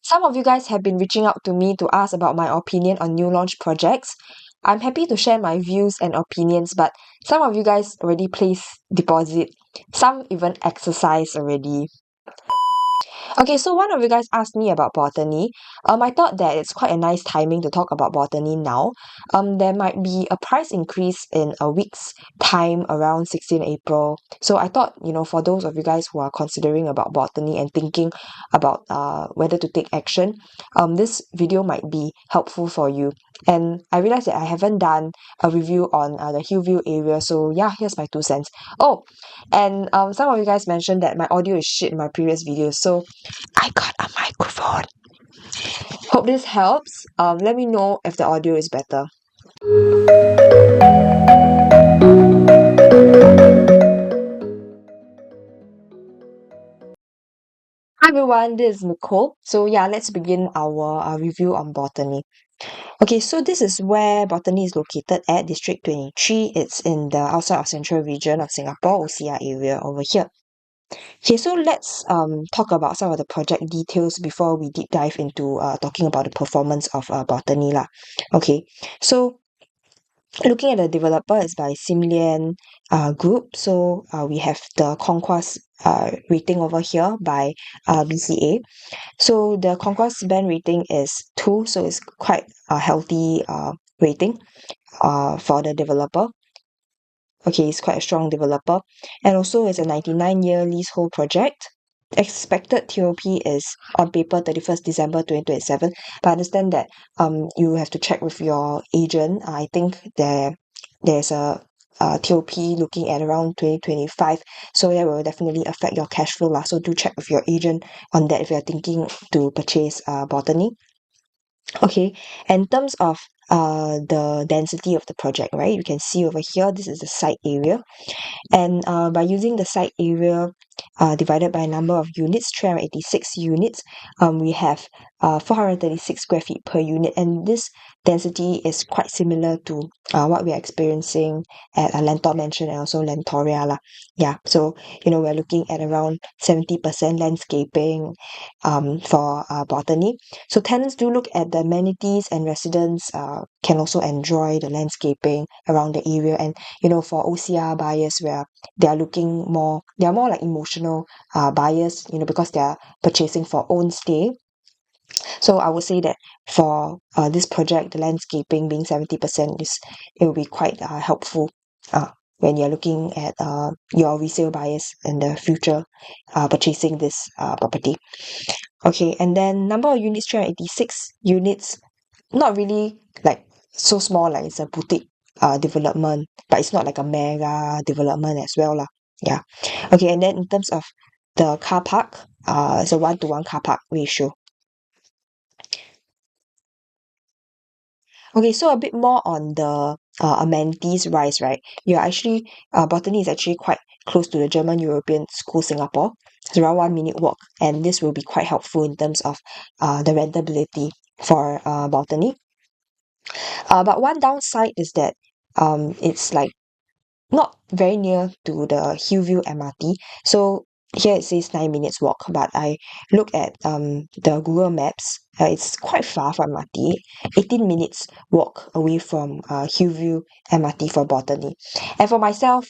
Some of you guys have been reaching out to me to ask about my opinion on new launch projects. I'm happy to share my views and opinions, but some of you guys already placed deposit, some even exercise already. Okay, so one of you guys asked me about Botany. I thought that it's quite a nice timing to talk about Botany now. There might be a price increase in a week's time around 16 April. So I thought, for those of you guys who are considering about Botany and thinking about whether to take action, this video might be helpful for you. And I realized that I haven't done a review on the Hillview area, so yeah, here's my 2 cents. Oh, and some of you guys mentioned that my audio is shit in my previous videos, so I got a microphone. Hope this helps. Let me know if the audio is better. Hi everyone, this is Nicole. So yeah, let's begin our review on Botany. Okay, so this is where Botany is located at District 23. It's in the outside of Central Region of Singapore, OCR area over here. Okay, so let's talk about some of the project details before we deep dive into talking about the performance of Botany lah. Okay, so looking at the developer is by Simlian Group. So we have the Conquest rating over here by BCA. So the Conquest band rating is 2, so it's quite a healthy rating for the developer. Okay, it's quite a strong developer. And also it's a 99-year leasehold project. Expected TOP is on paper 31st December 2027, but I understand that you have to check with your agent. I think there's a TOP looking at around 2025, so that will definitely affect your cash flow lah. So do check with your agent on that if you're thinking to purchase Botany. Okay, in terms of the density of the project, right? You can see over here, this is the site area. And by using the site area divided by number of units, 386 units, we have 436 square feet per unit. And this density is quite similar to what we are experiencing at Lentor Mansion and also Lentoria lah. Yeah, so, we're looking at around 70% landscaping for Botany. So tenants do look at the amenities, and residents can also enjoy the landscaping around the area. And for OCR buyers, where they are more like emotional buyers, because they are purchasing for own stay. So I would say that for this project, the landscaping being 70%, it will be quite helpful when you're looking at your resale buyers in the future purchasing this property. Okay, and then number of units, 386 units, not really like so small, like it's a boutique development, but it's not like a mega development as well lah. Yeah. Okay, and then in terms of the car park, it's a 1-to-1 car park ratio. Okay, so a bit more on the amenities rise, right? Botany is actually quite close to the German European School Singapore. It's around 1 minute walk, and this will be quite helpful in terms of the rentability for Botany. But one downside is that it's like not very near to the Hillview MRT. So here it says 9 minutes walk, but I look at the Google Maps. It's quite far from MRT. 18 minutes walk away from Hillview MRT for Botany. And for myself,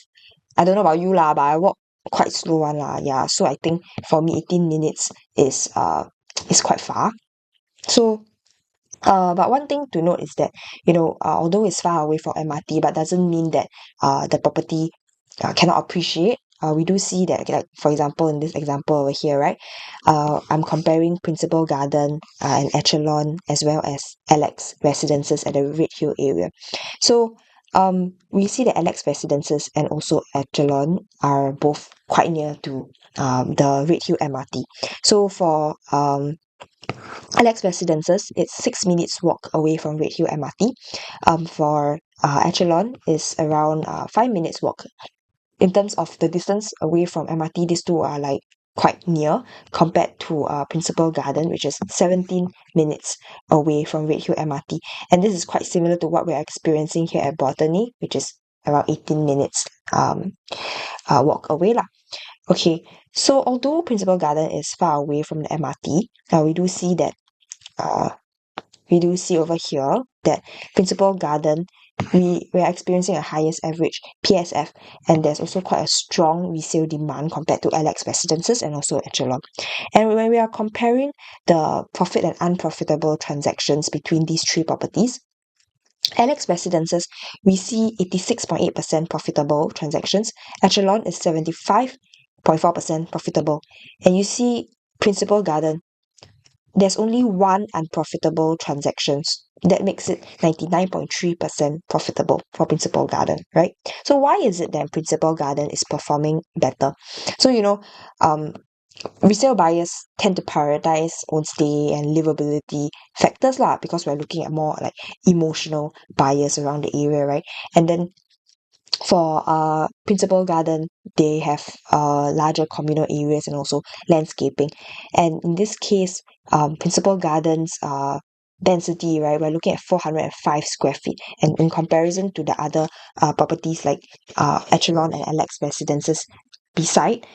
I don't know about you lah, but I walk quite slow one lah. Yeah, so I think for me 18 minutes is quite far. So but one thing to note is that, although it's far away from MRT, but doesn't mean that the property cannot appreciate. We do see that, like, for example, in this example over here, right? I'm comparing Principal Garden and Echelon, as well as Alex Residences at the Redhill area. So we see that Alex Residences and also Echelon are both quite near to the Redhill MRT. So for Alex Residences, it's 6 minutes walk away from Redhill MRT. For Echelon is around 5 minutes walk. In terms of the distance away from MRT, these two are like quite near compared to Principal Garden, which is 17 minutes away from Redhill MRT. And this is quite similar to what we're experiencing here at Botany, which is around 18 minutes walk away lah. Okay, so although Principal Garden is far away from the MRT, we do see that we do see over here that Principal Garden, we are experiencing a highest average PSF, and there's also quite a strong resale demand compared to Alex Residences and also Echelon. And when we are comparing the profit and unprofitable transactions between these three properties, Alex Residences, we see 86.8% profitable transactions. Echelon is 75.4% profitable. And you see Principal Garden, there's only one unprofitable transactions. That makes it 99.3% profitable for Principal Garden, right? So why is it that Principal Garden is performing better? So, um, resale buyers tend to prioritize own stay and livability factors lah, because we're looking at more like emotional buyers around the area, right? And then for Principal Garden, they have larger communal areas and also landscaping. And in this case, Principal Gardens density, right, we're looking at 405 square feet. And in comparison to the other properties like Echelon and Alex Residences beside,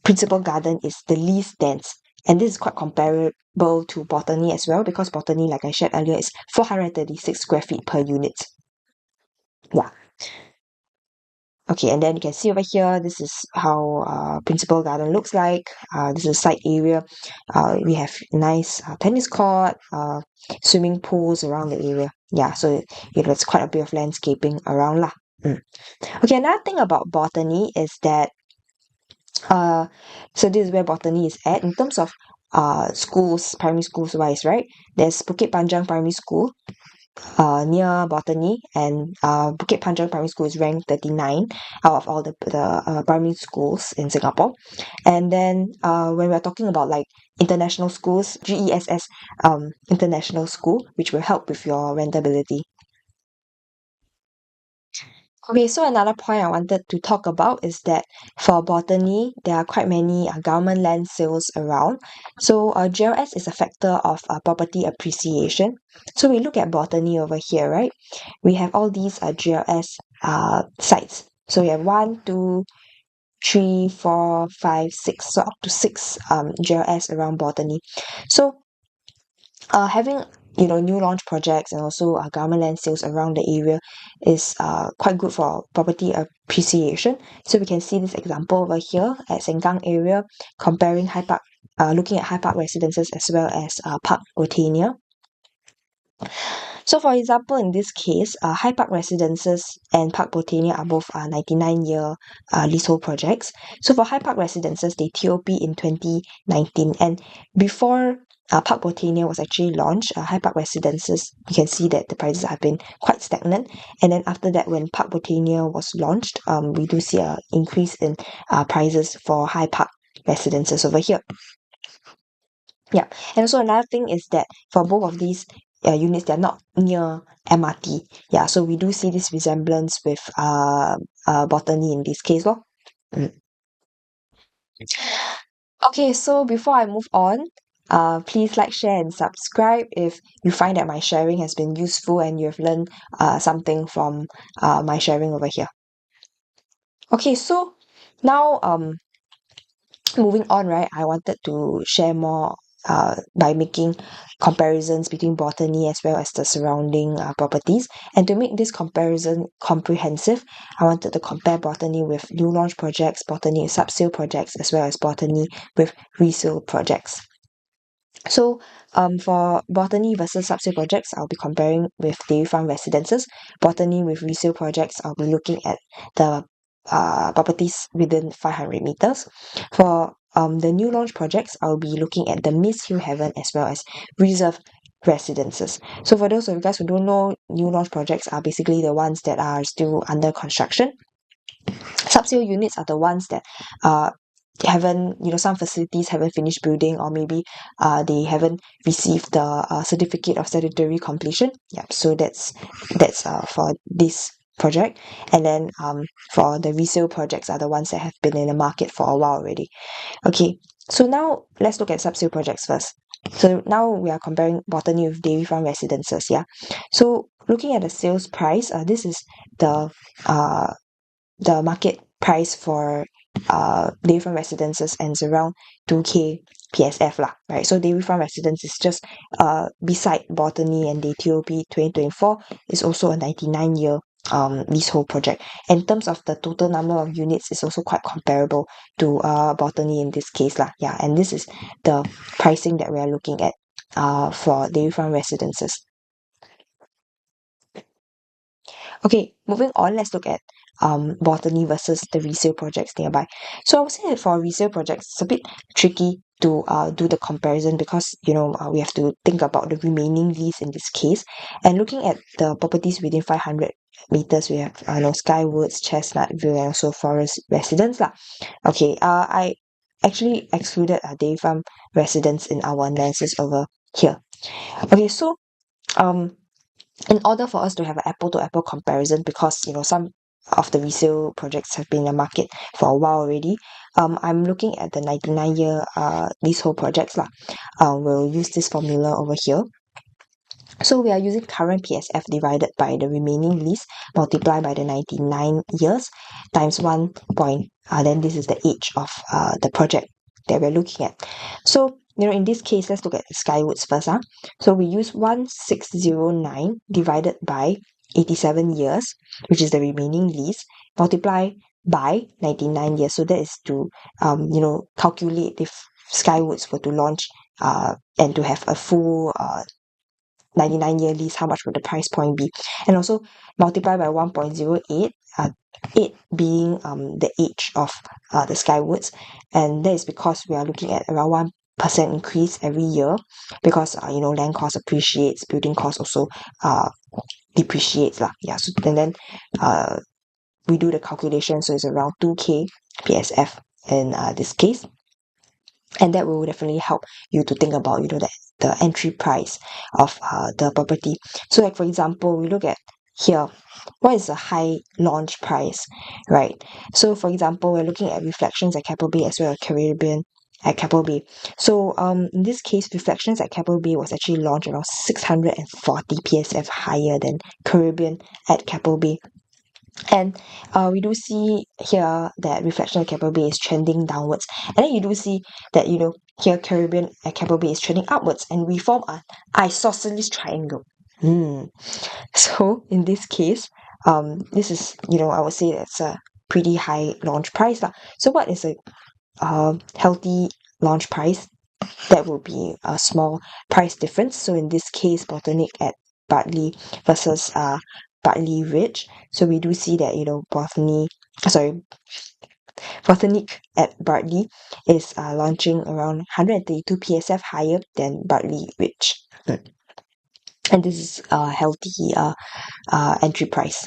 Principal Garden is the least dense. And this is quite comparable to Botany as well, because Botany, like I shared earlier, is 436 square feet per unit. Yeah. Okay, and then you can see over here, this is how Principal Garden looks like. This is a side area. We have nice tennis court, swimming pools around the area. Yeah, so it's quite a bit of landscaping around lah. Okay, another thing about Botany is that so this is where Botany is at in terms of schools, primary schools wise, right? There's Bukit Panjang Primary School near Botany, and Bukit Panjang Primary School is ranked 39 out of all the primary schools in Singapore. And then when we're talking about like international schools, GESS International School, which will help with your rentability. Okay, so another point I wanted to talk about is that for Botany, there are quite many government land sales around. So GLS is a factor of property appreciation. So we look at Botany over here, right? We have all these GLS sites. So we have 1, 2, 3, 4, 5, 6, so up to 6 GLS around Botany. So having new launch projects and also government land sales around the area is quite good for property appreciation. So we can see this example over here at Sengkang area, comparing looking at High Park Residences as well as Park Botania. So for example, in this case, High Park Residences and Park Botania are both 99-year leasehold projects. So for High Park Residences, they TOP in 2019, and before Park Botania was actually launched, High Park Residences, you can see that the prices have been quite stagnant. And then after that, when Park Botania was launched, we do see an increase in prices for High Park Residences over here. Yeah, and also another thing is that for both of these units, they're not near MRT. Yeah, so we do see this resemblance with Botany in this case, lor. Okay, so before I move on, please like, share, and subscribe if you find that my sharing has been useful and you've learned something from my sharing over here. Okay, so now moving on, right, I wanted to share more by making comparisons between Botany as well as the surrounding properties. And to make this comparison comprehensive, I wanted to compare Botany with new launch projects, Botany with subsale projects, as well as Botany with resale projects. So for Botany versus subsale projects, I'll be comparing with dairy farm residences. Botany with resale projects, I'll be looking at the properties within 500 meters. For the new launch projects, I'll be looking at the Myst, Hillhaven, as well as reserve residences. So for those of you guys who don't know, new launch projects are basically the ones that are still under construction. Subsale units are the ones that haven't, some facilities haven't finished building, or maybe they haven't received the certificate of statutory completion. Yeah, so that's for this project. And then for the resale projects are the ones that have been in the market for a while already. Okay, so now let's look at subsale projects first. So now we are comparing Botany with dairy farm residences. Yeah, so looking at the sales price, this is the market price for Dayfront Residences ends around 2K PSF lah, right? So Dayfront Residence is just beside Botany, and DTOP 2024 is also a 99-year leasehold project. In terms of the total number of units, it's also quite comparable to Botany in this case lah. Yeah, and this is the pricing that we are looking at for Dayfront Residences. Okay, moving on, let's look at Botany versus the resale projects nearby. So I would say that for resale projects, it's a bit tricky to do the comparison because we have to think about the remaining lease in this case. And looking at the properties within 500 meters, we have Skywoods, Chestnut View, and also Forest Residence lah. Okay, I actually excluded Dayfarm Residence in our analysis over here. Okay, so in order for us to have an apple-to-apple comparison, because some of the resale projects have been in the market for a while already, I'm looking at the 99-year leasehold projects lah. We'll use this formula over here. So we are using current PSF divided by the remaining lease multiplied by the 99 years times 1 point. Then this is the age of the project that we're looking at. So in this case, let's look at Skywoods first. So we use 1609 divided by 87 years, which is the remaining lease, multiply by 99 years. So that is to calculate if Skywoods were to launch and to have a full 99-year lease, how much would the price point be? And also multiply by 1.08, 8 being the age of the Skywoods, and that is because we are looking at around 1% increase every year because land cost appreciates, building cost also depreciates lah. Yeah, so and then we do the calculation, so it's around 2K PSF in this case. And that will definitely help you to think about the entry price of the property. So like for example, we look at here, what is the high launch price, right? So for example, we're looking at Reflections at Keppel Bay as well as Caribbean at Keppel Bay. So in this case, Reflections at Keppel Bay was actually launched around 640 PSF higher than Caribbean at Keppel Bay. And we do see here that Reflection at Keppel Bay is trending downwards, and then you do see that here Caribbean at Keppel Bay is trending upwards, and we form an isosceles triangle. So in this case, this is I would say that's a pretty high launch price lah. So what is a healthy launch price? That will be a small price difference. So in this case, Botanic at Bartley versus Bartley Ridge. So we do see that Botanic at Bartley is launching around 132 PSF higher than Bartley Ridge. And this is a healthy entry price.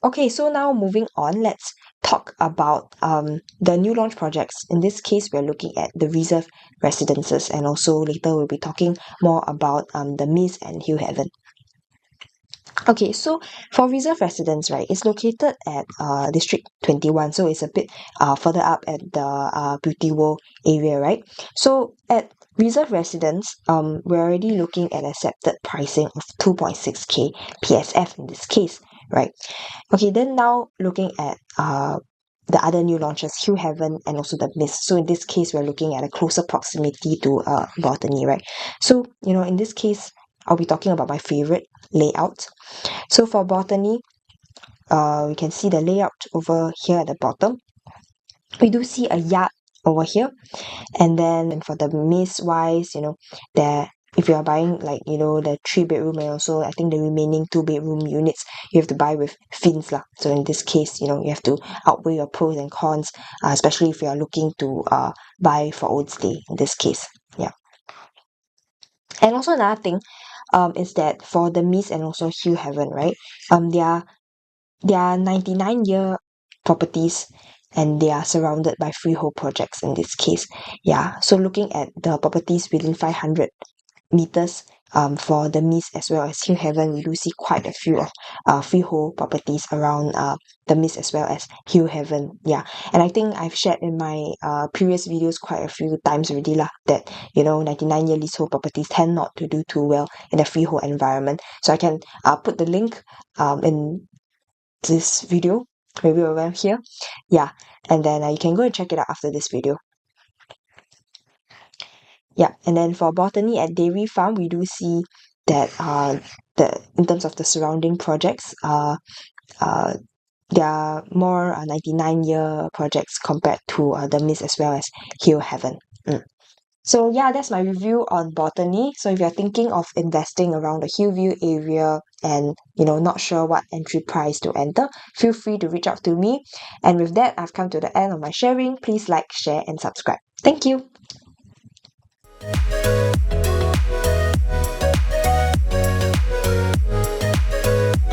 Okay, so now moving on, let's talk about the new launch projects. In this case, we're looking at the Reserve Residences, and also later we'll be talking more about the Myst and Hillhaven. Okay, so for Reserve Residence, right, it's located at District 21, so it's a bit further up at the Beauty World area, right? So at Reserve Residence, we're already looking at accepted pricing of 2.6K PSF in this case, right? Okay, then now looking at the other new launches, Hillhaven and also the Myst. So in this case, we're looking at a closer proximity to Botany, right? So in this case, I'll be talking about my favorite layout. So for Botany, we can see the layout over here at the bottom. We do see a yard over here, and then for the Myst wise, there, if you are buying like the 3-bedroom and also I think the remaining 2-bedroom units, you have to buy with fins lah. So in this case, you have to outweigh your pros and cons, especially if you are looking to buy for own stay in this case. Yeah. And also another thing is that for the Myst and also Hillhaven, right, they are 99-year properties, and they are surrounded by freehold projects in this case. Yeah, so looking at the properties within 500 meters for the Myst as well as Hillhaven, we do see quite a few of freehold properties around the Myst as well as Hillhaven. Yeah, and I think I've shared in my previous videos quite a few times already lah, that 99-year leasehold properties tend not to do too well in a freehold environment. So I can put the link in this video maybe around here. Yeah, and then you can go and check it out after this video. Yeah, and then for Botany at Dairy Farm, we do see that the in terms of the surrounding projects, uh they are more 99-year projects compared to the Myst as well as Hillhaven. So yeah, that's my review on Botany. So if you're thinking of investing around the Hillview area and not sure what entry price to enter, feel free to reach out to me. And with that, I've come to the end of my sharing. Please like, share, and subscribe. Thank you.